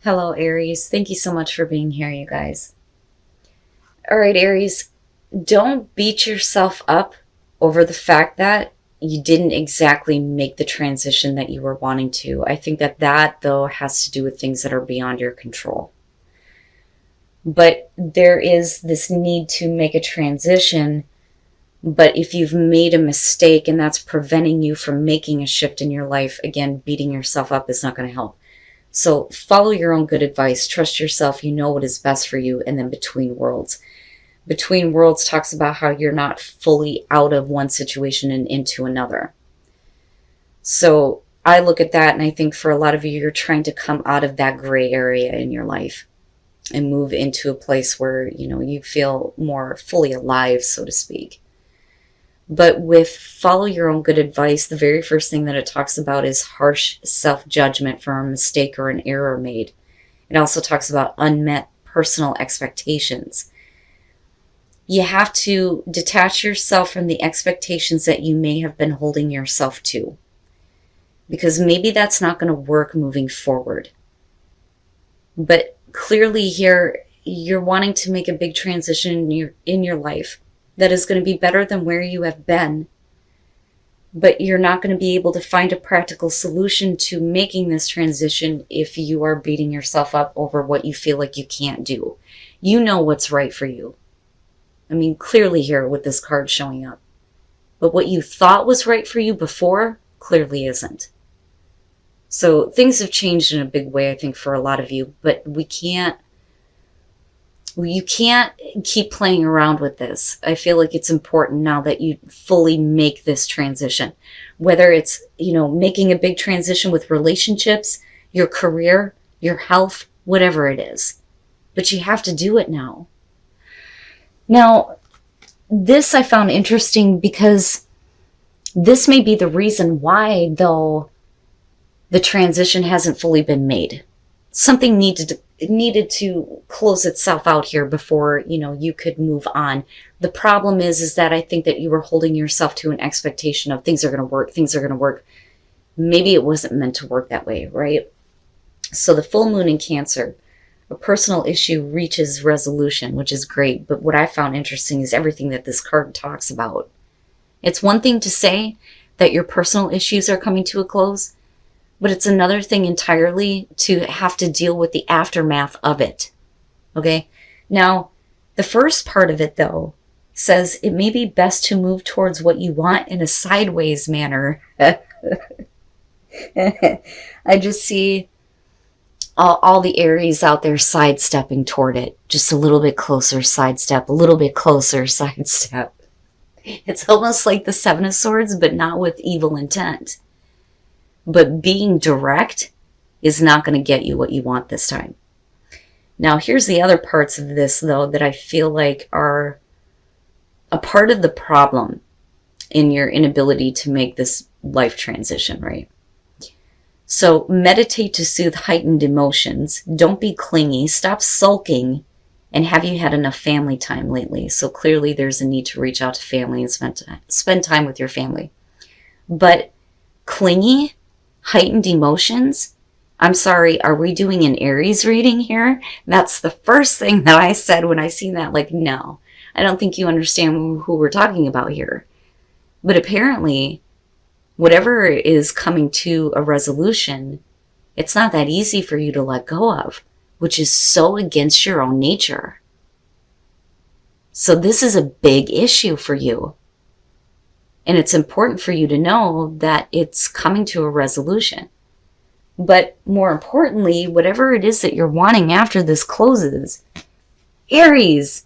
Hello, Aries. Thank you so much for being here, you guys. All right, Aries, don't beat yourself up over the fact that you didn't exactly make the transition that you were wanting to. I think that, though, has to do with things that are beyond your control. But there is this need to make a transition. But if you've made a mistake and that's preventing you from making a shift in your life, again, beating yourself up is not going to help. So follow your own good advice, trust yourself, you know what is best for you, and then Between Worlds. Between Worlds talks about how you're not fully out of one situation and into another. So I look at that and I think for a lot of you, you're trying to come out of that gray area in your life and move into a place where, you feel more fully alive, so to speak. But with follow your own good advice, the very first thing that it talks about is harsh self-judgment for a mistake or an error made. It also talks about unmet personal expectations. You have to detach yourself from the expectations that you may have been holding yourself to, because maybe that's not going to work moving forward. But clearly here, you're wanting to make a big transition in your life that is going to be better than where you have been. But you're not going to be able to find a practical solution to making this transition if you are beating yourself up over what you feel like you can't do. You know what's right for you. I mean, clearly here with this card showing up. But what you thought was right for you before clearly isn't. So things have changed in a big way, I think, for a lot of you. But you can't keep playing around with this. I feel like it's important now that you fully make this transition. Whether it's, making a big transition with relationships, your career, your health, whatever it is. But you have to do it now. Now, this I found interesting because this may be the reason why, though, the transition hasn't fully been made. Something needed to close itself out here before, you could move on. The problem is that I think that you were holding yourself to an expectation of things are going to work. Maybe it wasn't meant to work that way, right? So the full moon in Cancer, a personal issue reaches resolution, which is great. But what I found interesting is everything that this card talks about. It's one thing to say that your personal issues are coming to a close, but it's another thing entirely to have to deal with the aftermath of it. Okay? Now, the first part of it, though, says it may be best to move towards what you want in a sideways manner. I just see all the Aries out there sidestepping toward it. Just a little bit closer, sidestep, a little bit closer, sidestep. It's almost like the Seven of Swords, but not with evil intent. But being direct is not going to get you what you want this time. Now, here's the other parts of this, though, that I feel like are a part of the problem in your inability to make this life transition, right? So meditate to soothe heightened emotions. Don't be clingy. Stop sulking. And have you had enough family time lately? So clearly there's a need to reach out to family and spend time with your family. But clingy, heightened emotions, I'm sorry, are we doing an Aries reading here? That's the first thing that I said when I seen that. Like, no, I don't think you understand who we're talking about here. But apparently, whatever is coming to a resolution, it's not that easy for you to let go of, which is so against your own nature. So this is a big issue for you. And it's important for you to know that it's coming to a resolution. But more importantly, whatever it is that you're wanting after this closes, Aries.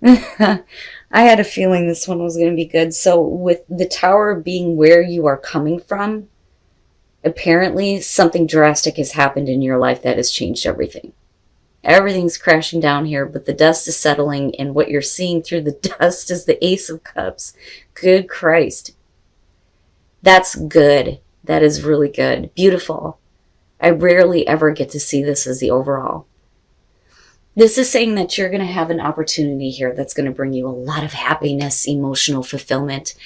I had a feeling this one was going to be good. So with the Tower being where you are coming from, apparently something drastic has happened in your life that has changed everything. Everything's crashing down here, but the dust is settling, and what you're seeing through the dust is the Ace of Cups. Good Christ. That's good. That is really good. Beautiful. I rarely ever get to see this as the overall. This is saying that you're going to have an opportunity here that's going to bring you a lot of happiness, emotional fulfillment.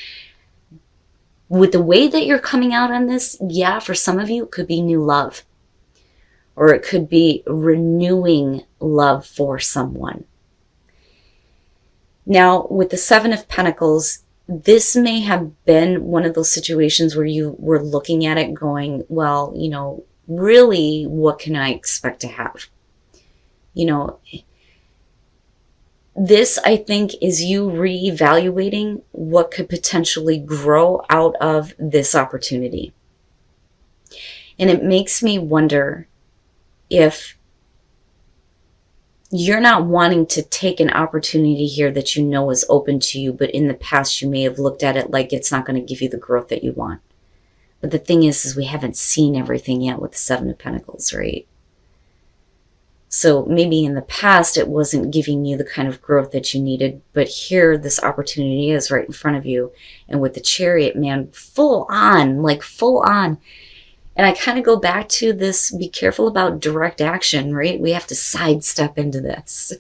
With the way that you're coming out on this, yeah, for some of you, it could be new love. or it could be renewing love for someone. Now, with the Seven of Pentacles, this may have been one of those situations where you were looking at it going, well, you know, really, what can I expect to have? You know, this, I think, is you reevaluating what could potentially grow out of this opportunity. And it makes me wonder if you're not wanting to take an opportunity here that you know is open to you, but in the past you may have looked at it like it's not going to give you the growth that you want. But the thing is we haven't seen everything yet with the Seven of Pentacles, right? So maybe in the past it wasn't giving you the kind of growth that you needed, but here this opportunity is right in front of you. And with the Chariot, man, full on, like full on. And I kind of go back to this, be careful about direct action, right? We have to sidestep into this.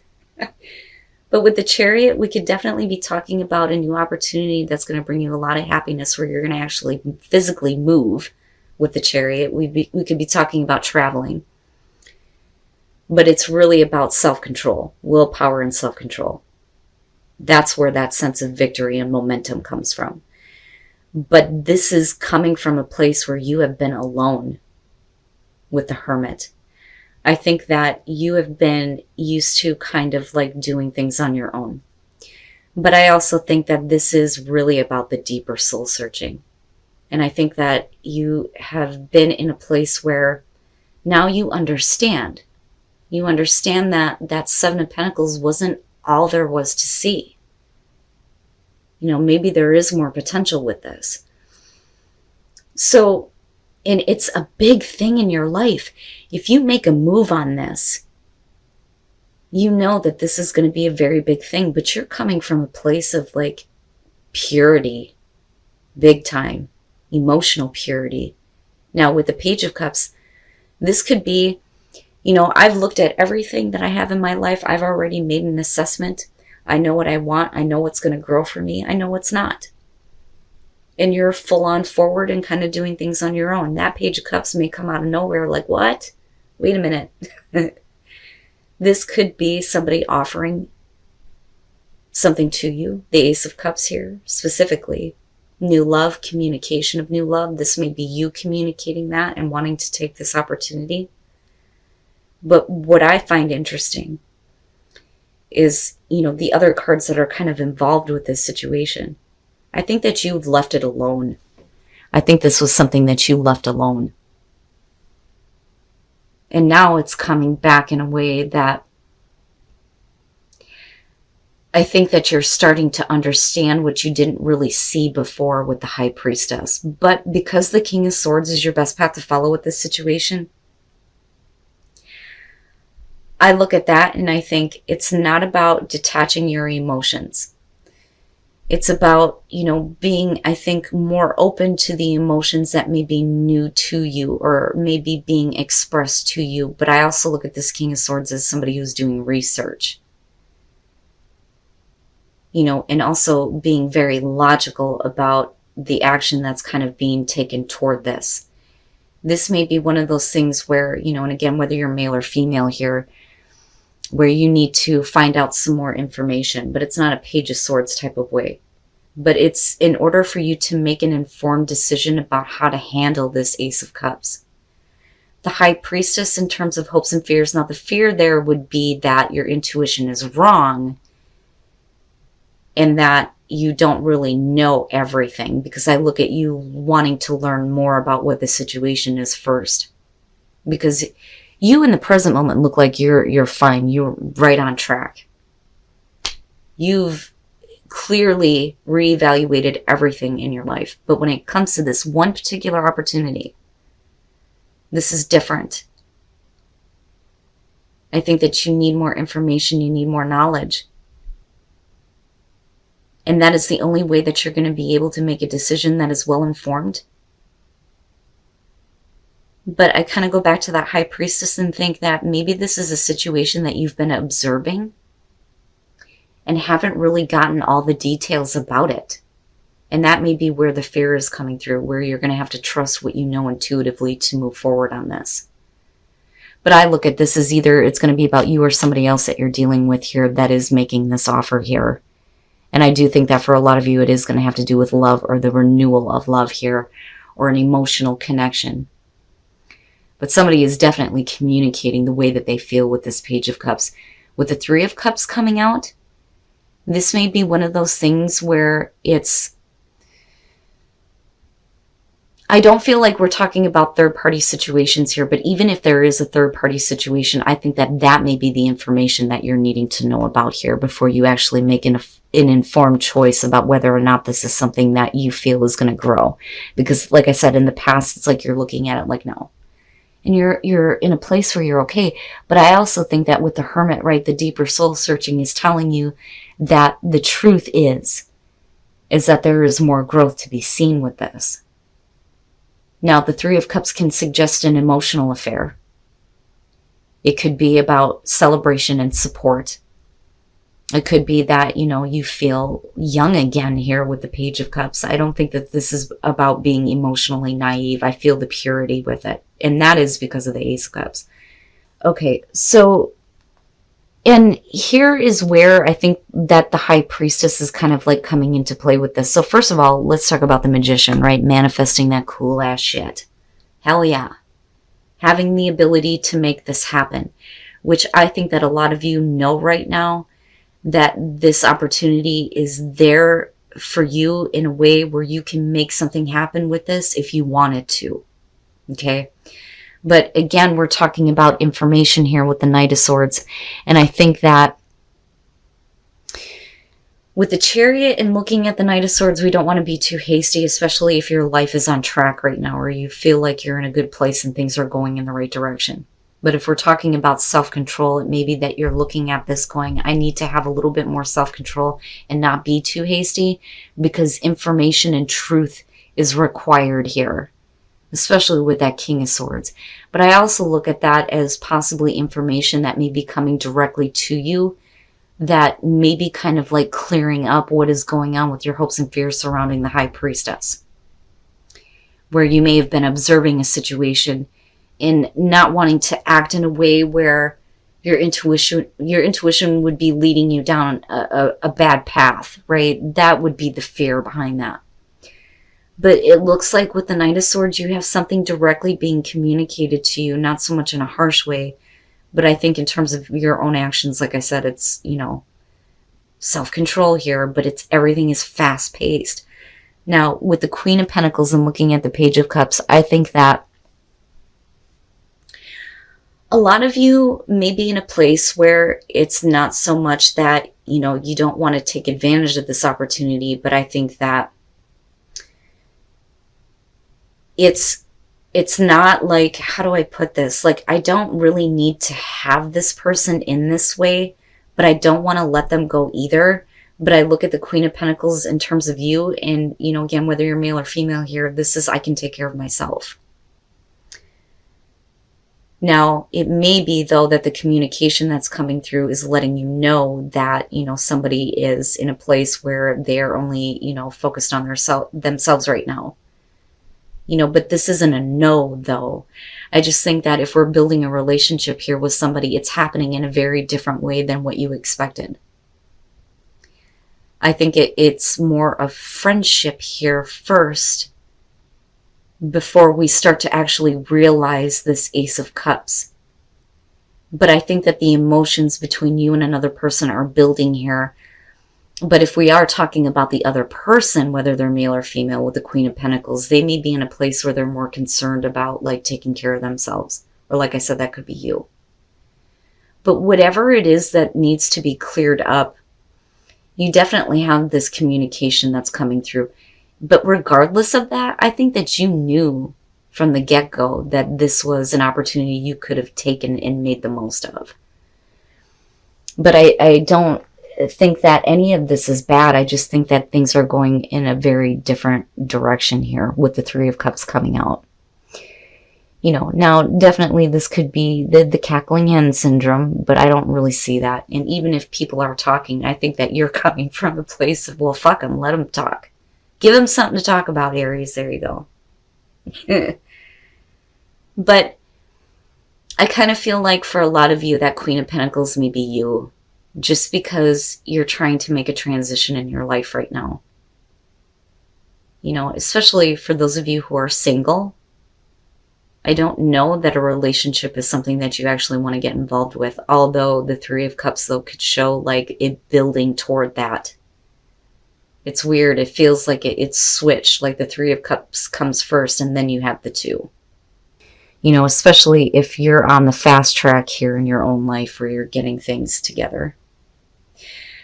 But with the Chariot, we could definitely be talking about a new opportunity that's going to bring you a lot of happiness, where you're going to actually physically move with the Chariot. We could be talking about traveling. But it's really about self-control, willpower and self-control. That's where that sense of victory and momentum comes from. But this is coming from a place where you have been alone with the Hermit. I think that you have been used to kind of like doing things on your own. But I also think that this is really about the deeper soul searching. And I think that you have been in a place where now you understand. You understand that that Seven of Pentacles wasn't all there was to see. You know, maybe there is more potential with this. So, and it's a big thing in your life. If you make a move on this, you know that this is going to be a very big thing, but you're coming from a place of like purity, big time, emotional purity. Now with the Page of Cups, this could be, you know, I've looked at everything that I have in my life. I've already made an assessment. I know what I want. I know what's going to grow for me. I know what's not. And you're full on forward and kind of doing things on your own. That Page of Cups may come out of nowhere like, what? Wait a minute. This could be somebody offering something to you. The Ace of Cups here, specifically. New love, communication of new love. This may be you communicating that and wanting to take this opportunity. But what I find interesting is, you know, the other cards that are kind of involved with this situation. I think that you've left it alone. I think this was something that you left alone. And now it's coming back in a way that I think that you're starting to understand what you didn't really see before with the High Priestess. But because the King of Swords is your best path to follow with this situation, I look at that and I think it's not about detaching your emotions. It's about, you know, being, I think, more open to the emotions that may be new to you or maybe being expressed to you. But I also look at this King of Swords as somebody who's doing research. You know, and also being very logical about the action that's kind of being taken toward this. This may be one of those things where, you know, and again, whether you're male or female here, where you need to find out some more information, but it's not a Page of Swords type of way. But it's in order for you to make an informed decision about how to handle this Ace of Cups. The High Priestess in terms of hopes and fears. Now the fear there would be that your intuition is wrong and that you don't really know everything, because I look at you wanting to learn more about what the situation is first. Because you in the present moment look like you're fine. You're right on track. You've clearly reevaluated everything in your life. But when it comes to this one particular opportunity, this is different. I think that you need more information. You need more knowledge. And that is the only way that you're going to be able to make a decision that is well informed. But I kind of go back to that High Priestess and think that maybe this is a situation that you've been observing and haven't really gotten all the details about it. And that may be where the fear is coming through, where you're going to have to trust what you know intuitively to move forward on this. But I look at this as either it's going to be about you or somebody else that you're dealing with here that is making this offer here. And I do think that for a lot of you, it is going to have to do with love or the renewal of love here, or an emotional connection. But somebody is definitely communicating the way that they feel with this Page of Cups. With the Three of Cups coming out, this may be one of those things where I don't feel like we're talking about third-party situations here, but even if there is a third-party situation, I think that that may be the information that you're needing to know about here before you actually make an informed choice about whether or not this is something that you feel is going to grow. Because like I said, in the past, it's like you're looking at it like, no. And you're in a place where you're okay. But I also think that with the Hermit, right, the deeper soul searching is telling you that the truth is that there is more growth to be seen with this. Now, the Three of Cups can suggest an emotional affair. It could be about celebration and support. It could be that, you feel young again here with the Page of Cups. I don't think that this is about being emotionally naive. I feel the purity with it. And that is because of the Ace of Cups. Okay, so, and here is where I think that the High Priestess is kind of like coming into play with this. So first of all, let's talk about the Magician, right? Manifesting that cool ass shit. Hell yeah. Having the ability to make this happen, which I think that a lot of you know right now, that this opportunity is there for you in a way where you can make something happen with this if you wanted to. Okay? But again, we're talking about information here with the Knight of Swords. And I think that with the Chariot and looking at the Knight of Swords, we don't want to be too hasty, especially if your life is on track right now or you feel like you're in a good place and things are going in the right direction. But if we're talking about self-control, it may be that you're looking at this going, I need to have a little bit more self-control and not be too hasty, because information and truth is required here, especially with that King of Swords. But I also look at that as possibly information that may be coming directly to you that may be kind of like clearing up what is going on with your hopes and fears surrounding the High Priestess, where you may have been observing a situation in not wanting to act in a way where your intuition would be leading you down a bad path, right? That would be the fear behind that. But it looks like with the Knight of Swords, you have something directly being communicated to you, not so much in a harsh way, but I think in terms of your own actions, like I said, it's, self-control here, but everything is fast-paced. Now, with the Queen of Pentacles and looking at the Page of Cups, I think that a lot of you may be in a place where it's not so much that, you don't want to take advantage of this opportunity, but I think that it's not like, how do I put this? Like, I don't really need to have this person in this way, but I don't want to let them go either. But I look at the Queen of Pentacles in terms of you, and, again, whether you're male or female here, this is, I can take care of myself. Now, it may be, though, that the communication that's coming through is letting you know that, somebody is in a place where they're only, focused on themselves right now. But this isn't a no, though. I just think that if we're building a relationship here with somebody, it's happening in a very different way than what you expected. I think it's more of friendship here first, before we start to actually realize this Ace of Cups. But I think that the emotions between you and another person are building here. But if we are talking about the other person, whether they're male or female, with the Queen of Pentacles, they may be in a place where they're more concerned about, like, taking care of themselves. Or like I said, that could be you. But whatever it is that needs to be cleared up, you definitely have this communication that's coming through. But regardless of that, I think that you knew from the get-go that this was an opportunity you could have taken and made the most of. But I don't think that any of this is bad. I just think that things are going in a very different direction here with the Three of Cups coming out. Now definitely this could be the cackling hen syndrome, but I don't really see that. And even if people are talking, I think that you're coming from a place of, well, fuck them, let them talk. Give them something to talk about, Aries. There you go. But I kind of feel like for a lot of you, that Queen of Pentacles may be you, just because you're trying to make a transition in your life right now. You know, especially for those of you who are single. I don't know that a relationship is something that you actually want to get involved with, although the Three of Cups, though, could show like it building toward that. It's weird. It feels like it's switched, like the Three of Cups comes first and then you have the Two. You know, especially if you're on the fast track here in your own life where you're getting things together.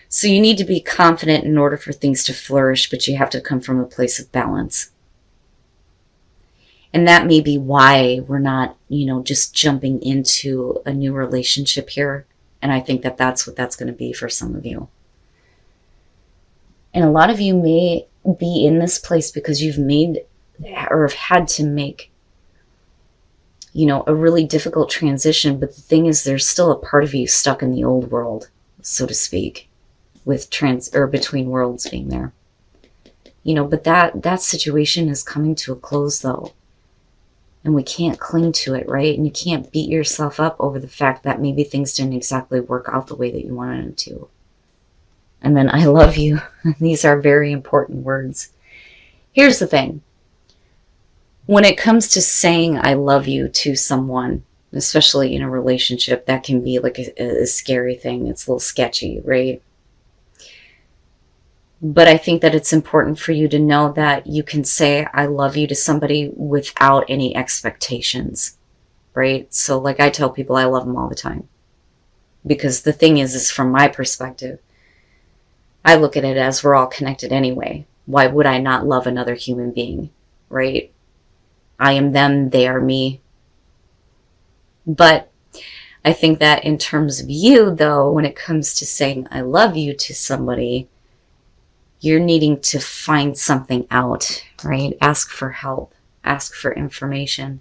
So you need to be confident in order for things to flourish, but you have to come from a place of balance. And that may be why we're not, you know, just jumping into a new relationship here. And I think that that's what that's going to be for some of you. And a lot of you may be in this place because you've made or have had to make, you know, a really difficult transition. But the thing is, there's still a part of you stuck in the old world, so to speak, with between worlds being there. You know, but that situation is coming to a close, though. And we can't cling to it, right? And you can't beat yourself up over the fact that maybe things didn't exactly work out the way that you wanted them to. And then I love you. These are very important words. Here's the thing. When it comes to saying I love you to someone, especially in a relationship, that can be like a scary thing. It's a little sketchy, right? But I think that it's important for you to know that you can say I love you to somebody without any expectations, right? So like I tell people I love them all the time. Because the thing is from my perspective, I look at it as we're all connected anyway. Why would I not love another human being, right? I am them, they are me. But I think that in terms of you, though, when it comes to saying I love you to somebody, you're needing to find something out, right? Ask for help. Ask for information.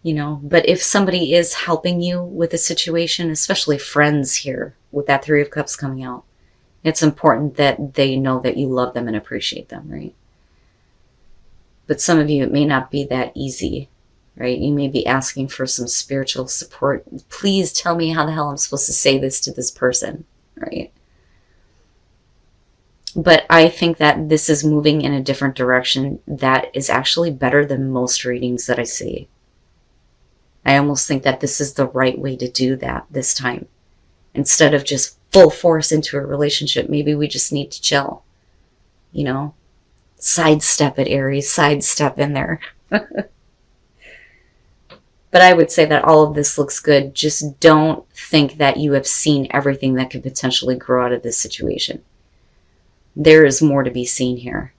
You know, but if somebody is helping you with a situation, especially friends here, with that Three of Cups coming out, it's important that they know that you love them and appreciate them, right? But some of you, it may not be that easy, right? You may be asking for some spiritual support. Please tell me how the hell I'm supposed to say this to this person, right? But I think that this is moving in a different direction that is actually better than most readings that I see. I almost think that this is the right way to do that this time. Instead of just full force into a relationship, maybe we just need to chill. You know? Sidestep it, Aries. Sidestep in there. But I would say that all of this looks good. Just don't think that you have seen everything that could potentially grow out of this situation. There is more to be seen here.